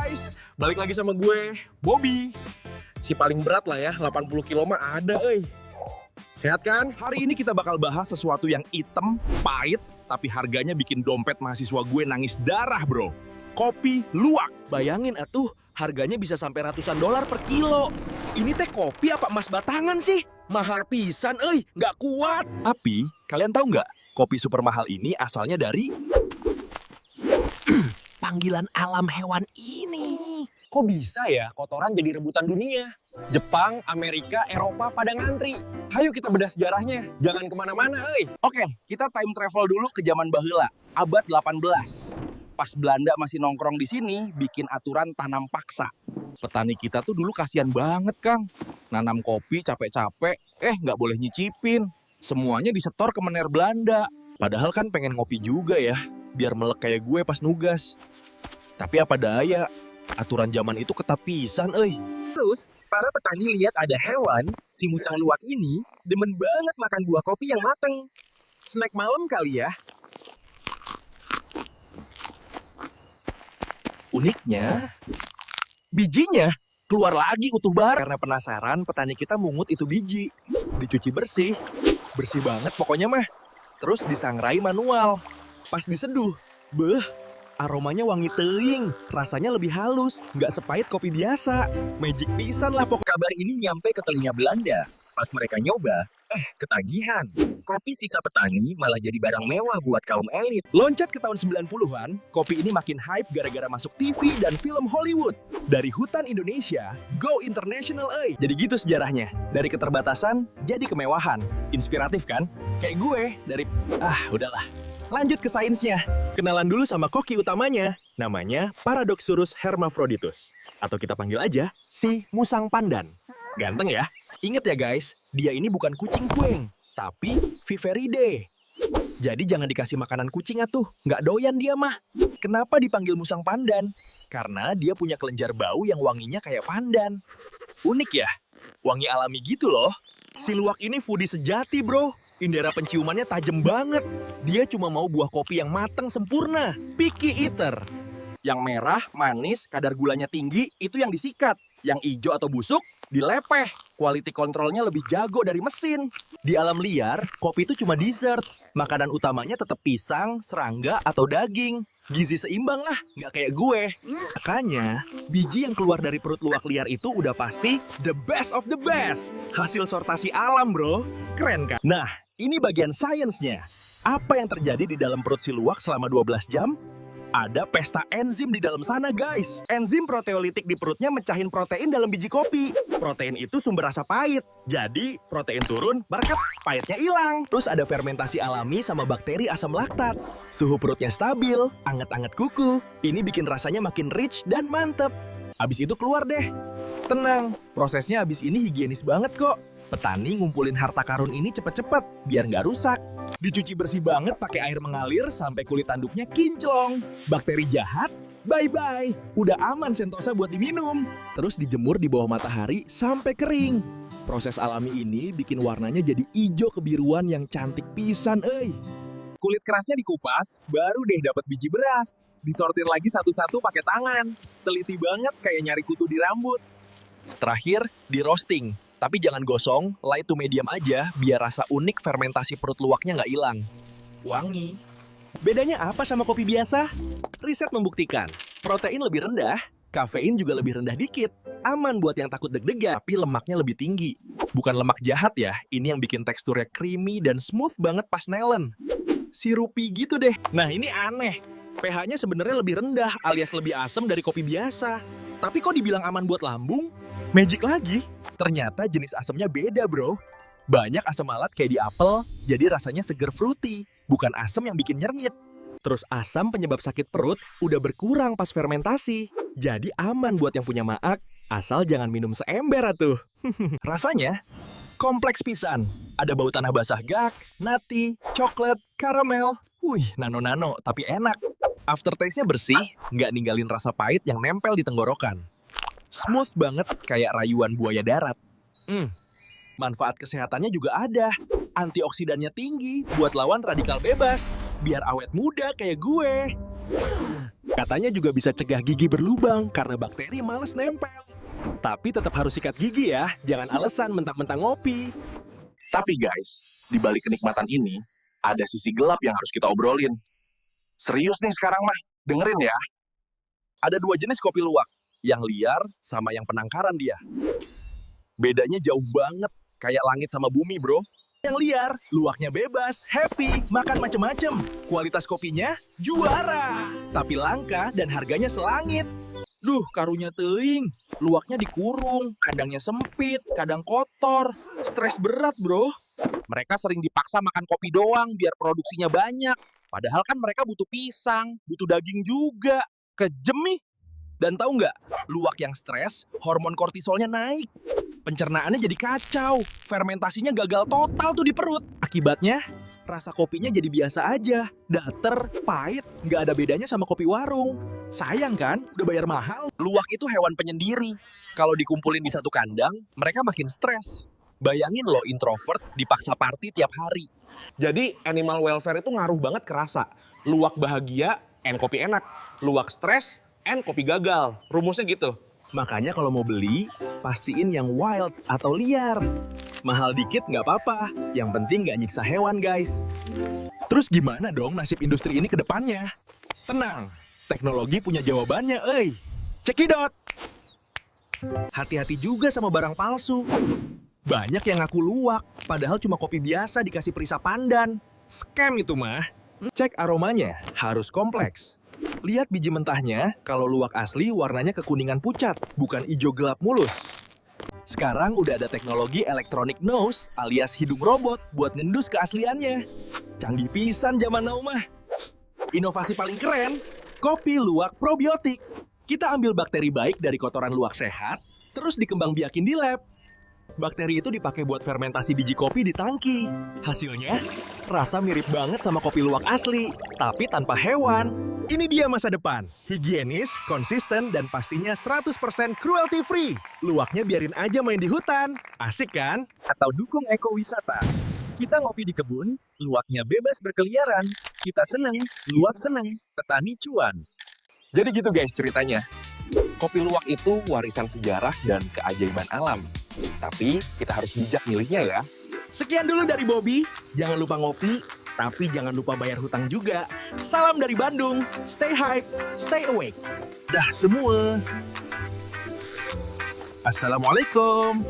guys, balik lagi sama gue, Bobby. Si paling berat lah ya, 80 kilo mah ada Sehat kan? Hari ini kita bakal bahas sesuatu yang hitam, pahit, tapi harganya bikin dompet mahasiswa gue nangis darah bro. Kopi luwak. Bayangin atuh, harganya bisa sampai ratusan dolar per kilo. Ini teh kopi apa emas batangan sih? Mahal pisan nggak kuat. Tapi, kalian tahu nggak? Kopi super mahal ini asalnya dari Panggilan alam hewan ini. Kok bisa ya kotoran jadi rebutan dunia? Jepang, Amerika, Eropa pada ngantri. Hayo kita bedah sejarahnya. Jangan kemana-mana, Oke, kita time travel dulu ke zaman baheula, abad 18. Pas Belanda masih nongkrong di sini, bikin aturan tanam paksa. Petani kita tuh dulu kasihan banget, Kang. Nanam kopi capek-capek, nggak boleh nyicipin. Semuanya disetor ke mener Belanda. Padahal kan pengen ngopi juga ya, biar melek kayak gue pas nugas. Tapi apa daya, aturan zaman itu ketat pisan Terus, para petani lihat ada hewan, si musang luwak ini, demen banget makan buah kopi yang mateng. snack malam kali ya. Uniknya, bijinya keluar lagi utuh bar. Karena penasaran, petani kita mungut itu biji. Dicuci bersih, bersih banget pokoknya mah. Terus disangrai manual. Pas diseduh, aromanya wangi teuing. Rasanya lebih halus, nggak sepahit kopi biasa. Magic pisan lah pokoknya. Kabar ini nyampe ke telinga Belanda. Pas mereka nyoba, ketagihan. Kopi sisa petani malah jadi barang mewah buat kaum elit. Loncat ke tahun 90-an, kopi ini makin hype gara-gara masuk TV dan film Hollywood. Dari hutan Indonesia, go international Jadi gitu sejarahnya. Dari keterbatasan, jadi kemewahan. Inspiratif kan? Kayak gue, dari... udahlah. Lanjut ke sainsnya. Kenalan dulu sama koki utamanya. Namanya Paradoxurus hermaphroditus. Atau kita panggil aja si musang pandan. Ganteng ya? Ingat ya guys, dia ini bukan kucing kueng, tapi Viveridae. Jadi jangan dikasih makanan kucing atuh, nggak doyan dia mah. Kenapa dipanggil musang pandan? Karena dia punya kelenjar bau yang wanginya kayak pandan. Unik ya? Wangi alami gitu loh. Si luwak ini foodie sejati bro. Indera penciumannya tajam banget. Dia cuma mau buah kopi yang matang sempurna. Picky eater. Yang merah, manis, kadar gulanya tinggi, itu yang disikat. Yang hijau atau busuk, dilepeh. Quality controlnya lebih jago dari mesin. Di alam liar, kopi itu cuma dessert. Makanan utamanya tetap pisang, serangga, atau daging. Gizi seimbang lah, nggak kayak gue. Makanya, biji yang keluar dari perut luwak liar itu udah pasti the best of the best. Hasil sortasi alam bro. Keren kan? Nah, ini bagian sainsnya. Apa yang terjadi di dalam perut si luwak selama 12 jam? Ada pesta enzim di dalam sana guys. Enzim proteolitik di perutnya mecahin protein dalam biji kopi. Protein itu sumber rasa pahit. Jadi protein turun, berkat pahitnya hilang. Terus ada fermentasi alami sama bakteri asam laktat. Suhu perutnya stabil, anget-anget kuku. Ini bikin rasanya makin rich dan mantep. Abis itu keluar deh. Tenang, prosesnya abis ini higienis banget kok. Petani ngumpulin harta karun ini cepet-cepet, biar nggak rusak. Dicuci bersih banget pakai air mengalir sampai kulit tanduknya kinclong. Bakteri jahat, bye-bye. Udah aman sentosa buat diminum. Terus dijemur di bawah matahari sampai kering. Proses alami ini bikin warnanya jadi hijau kebiruan yang cantik pisan, Kulit kerasnya dikupas, baru deh dapat biji beras. Disortir lagi satu-satu pakai tangan. Teliti banget kayak nyari kutu di rambut. Terakhir, di roasting. Tapi jangan gosong, light to medium aja, biar rasa unik fermentasi perut luwaknya nggak hilang. Wangi. Bedanya apa sama kopi biasa? Riset membuktikan, protein lebih rendah, kafein juga lebih rendah dikit. Aman buat yang takut deg-degan, tapi lemaknya lebih tinggi. Bukan lemak jahat ya, ini yang bikin teksturnya creamy dan smooth banget pas nelen. Sirupi gitu deh. Nah ini aneh, pH-nya sebenarnya lebih rendah alias lebih asam dari kopi biasa. Tapi kok dibilang aman buat lambung? Magic lagi. Ternyata jenis asamnya beda bro. Banyak asam malat kayak di apel, jadi rasanya seger fruity. Bukan asam yang bikin nyernyit. Terus asam penyebab sakit perut udah berkurang pas fermentasi. Jadi aman buat yang punya maag, asal jangan minum seember atuh. Rasanya kompleks pisan. Ada bau tanah basah gak, nati, coklat, karamel. Wih, nano-nano tapi enak. Aftertaste-nya bersih, nggak ninggalin rasa pahit yang nempel di tenggorokan. Smooth banget kayak rayuan buaya darat. Manfaat kesehatannya juga ada. Antioksidannya tinggi buat lawan radikal bebas. Biar awet muda kayak gue. Katanya juga bisa cegah gigi berlubang karena bakteri males nempel. Tapi tetap harus sikat gigi ya, jangan alasan mentang-mentang ngopi. Tapi guys, di balik kenikmatan ini, ada sisi gelap yang harus kita obrolin. Serius nih sekarang mah, dengerin ya. Ada dua jenis kopi luwak, yang liar sama yang penangkaran dia. Bedanya jauh banget, kayak langit sama bumi bro. Yang liar, luwaknya bebas, happy, makan macem-macem. Kualitas kopinya juara, tapi langka dan harganya selangit. Duh, karunya teuing. Luwaknya dikurung, kandangnya sempit, kadang kotor. Stres berat bro. Mereka sering dipaksa makan kopi doang biar produksinya banyak. Padahal kan mereka butuh pisang, butuh daging juga. Kejem nih. Dan tahu nggak, luwak yang stres, hormon kortisolnya naik. Pencernaannya jadi kacau, fermentasinya gagal total tuh di perut. Akibatnya, rasa kopinya jadi biasa aja, dater, pahit, nggak ada bedanya sama kopi warung. Sayang kan, udah bayar mahal. Luwak itu hewan penyendiri. Kalau dikumpulin di satu kandang, mereka makin stres. Bayangin loh introvert dipaksa party tiap hari. Jadi animal welfare itu ngaruh banget ke rasa. Luwak bahagia, kopi enak. Luwak stres, kopi gagal. Rumusnya gitu. Makanya kalau mau beli, pastiin yang wild atau liar. Mahal dikit nggak apa-apa, yang penting nggak nyiksa hewan guys. Terus gimana dong nasib industri ini ke depannya? Tenang, teknologi punya jawabannya, euy. Cekidot! Hati-hati juga sama barang palsu. Banyak yang ngaku luwak, padahal cuma kopi biasa dikasih perisa pandan. Scam itu mah. Cek aromanya, harus kompleks. Lihat biji mentahnya, kalau luwak asli warnanya kekuningan pucat, bukan hijau gelap mulus. Sekarang udah ada teknologi electronic nose alias hidung robot buat ngendus keasliannya. Canggih pisan zaman now mah. Inovasi paling keren, kopi luwak probiotik. Kita ambil bakteri baik dari kotoran luwak sehat, terus dikembangbiakin di lab. Bakteri itu dipakai buat fermentasi biji kopi di tangki. Hasilnya, rasa mirip banget sama kopi luwak asli, tapi tanpa hewan. Ini dia masa depan. Higienis, konsisten, dan pastinya 100% cruelty free. Luwaknya biarin aja main di hutan. Asik kan? Atau dukung ekowisata. Kita ngopi di kebun, luwaknya bebas berkeliaran. Kita seneng, luwak seneng, petani cuan. Jadi gitu guys ceritanya. Kopi luwak itu warisan sejarah dan keajaiban alam. Tapi kita harus bijak milihnya ya. Sekian dulu dari Bobby. Jangan lupa ngopi, tapi jangan lupa bayar hutang juga. Salam dari Bandung. Stay hype, stay awake. Dah semua. Assalamualaikum.